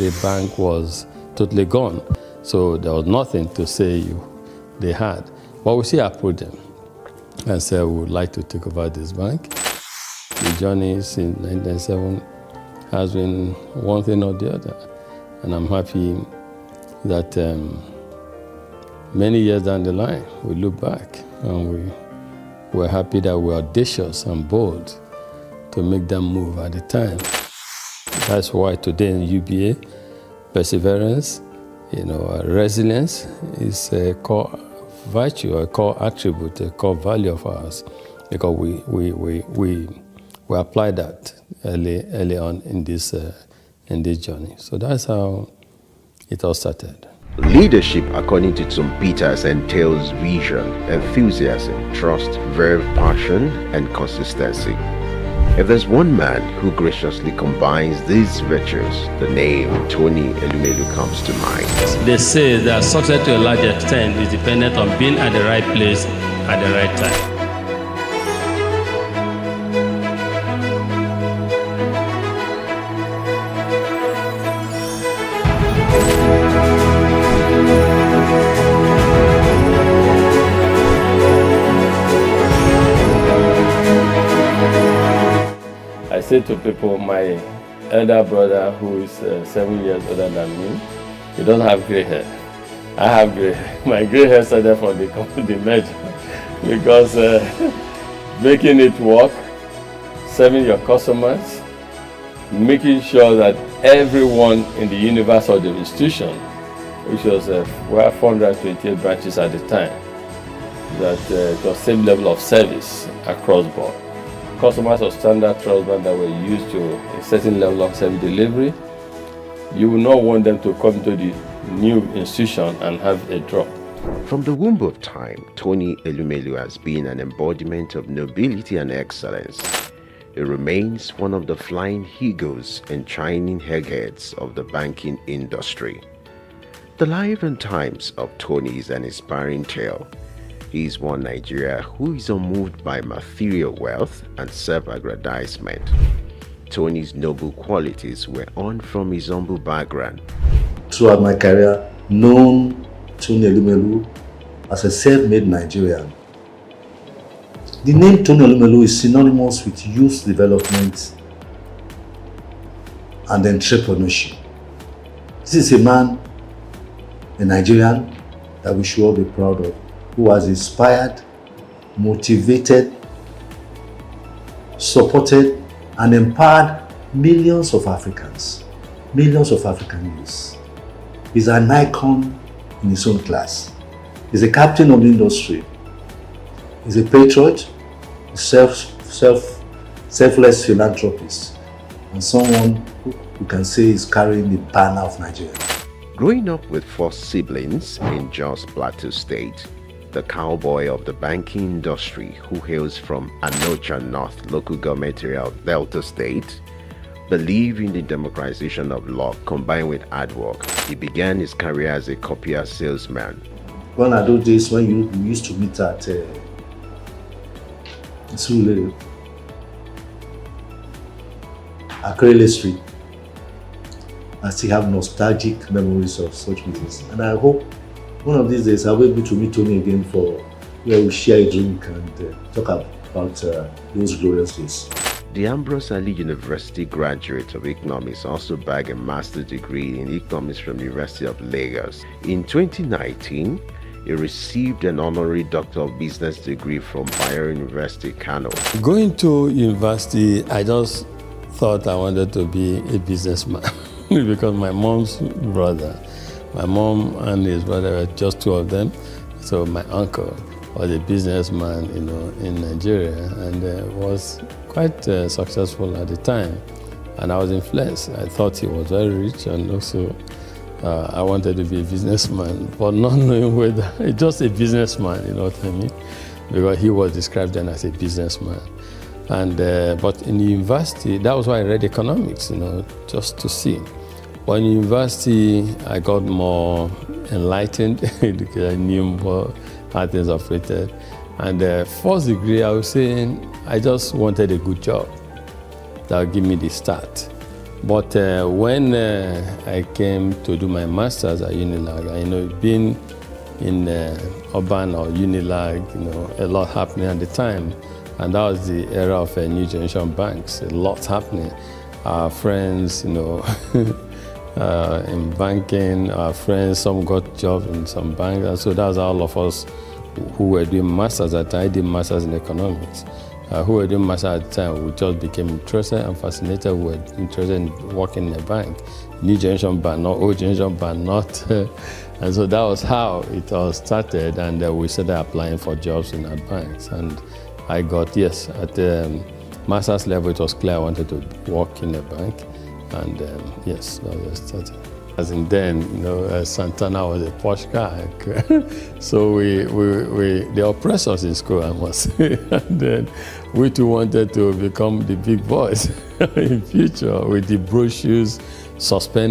the bank was totally gone. So there was nothing to say they had. But we still approached them and said, we would like to take over this bank. The journey since 1997 has been one thing or the other. And I'm happy that many years down the line, we look back and we're happy that we're audacious and bold to make them move at the time. That's why today in UBA, perseverance, resilience is a core virtue, a core attribute, a core value of ours, because we apply that early on in this journey. So that's how it all started. Leadership, according to Tom Peters, entails vision, enthusiasm, trust, verve, passion, and consistency. If there's one man who graciously combines these virtues, the name Tony Elumelu comes to mind. They say that success to a large extent is dependent on being at the right place at the right time. I say to people, my elder brother, who is 7 years older than me, he doesn't have gray hair. I have gray hair. My gray hair started from the merger because making it work, serving your customers, making sure that everyone in the universe or the institution, which was we have 428 branches at the time, that it was same level of service across board. Customers of standard trust bank that were used to a certain level of service delivery, you will not want them to come to the new institution and have a drop. From the womb of time, Tony Elumelu has been an embodiment of nobility and excellence. He remains one of the flying eagles and shining eggheads of the banking industry. The life and times of Tony is an inspiring tale. He is one Nigeria who is unmoved by material wealth and self-aggrandizement. Tony's noble qualities were on from his humble background. Throughout my career, known Tony Elumelu as a self-made Nigerian. The name Tony Elumelu is synonymous with youth development and entrepreneurship. This is a man, a Nigerian, that we should all be proud of, who has inspired, motivated, supported, and empowered millions of Africans, millions of African youths. He's an icon in his own class. He's a captain of the industry. He's a patriot, a selfless philanthropist, and someone who can say is carrying the banner of Nigeria. Growing up with 4 siblings in Jos Plateau State, the cowboy of the banking industry who hails from Anocha North local government area of Delta State, believed in the democratization of law combined with hard work. He began his career as a copier salesman. One of those days when you used to meet at Elumelu, Akrele Street, I still have nostalgic memories of such meetings, and I hope one of these days I'll be able to meet Tony again for where we share a drink and talk about those glorious days. The Ambrose Ali University graduate of economics also bagged a master's degree in economics from the University of Lagos. In 2019, he received an honorary Doctor of Business degree from Bayero University, Kano. Going to university, I just thought I wanted to be a businessman because my mom's brother, my mom and his brother were just 2 of them. So my uncle was a businessman, in Nigeria, and was quite successful at the time. And I was influenced. I thought he was very rich, and also I wanted to be a businessman, but not knowing whether just a businessman, you know what I mean? Because he was described then as a businessman. And but in the university, that was why I read economics, just to see. But in university, I got more enlightened because I knew more how things operated. And the first degree, I was saying, I just wanted a good job that would give me the start. But when I came to do my master's at Unilag, being in urban or Unilag, a lot happening at the time. And that was the era of new generation banks, a lot happening. Our friends, in banking, our friends, some got jobs in some banks. And so that's all of us who were doing masters at the time. I did masters in economics. Who were doing masters at the time, we just became interested and fascinated. We were interested in working in a bank. New generation bank, not old generation bank, not. And so that was how it all started. And we started applying for jobs in our banks. And I got, yes, at the master's level, it was clear I wanted to work in a bank. And yes, that was started. As in then, Santana was a posh guy. So we the oppressors in school, I must say. And then we too wanted to become the big boys in future with the brochures, suspended.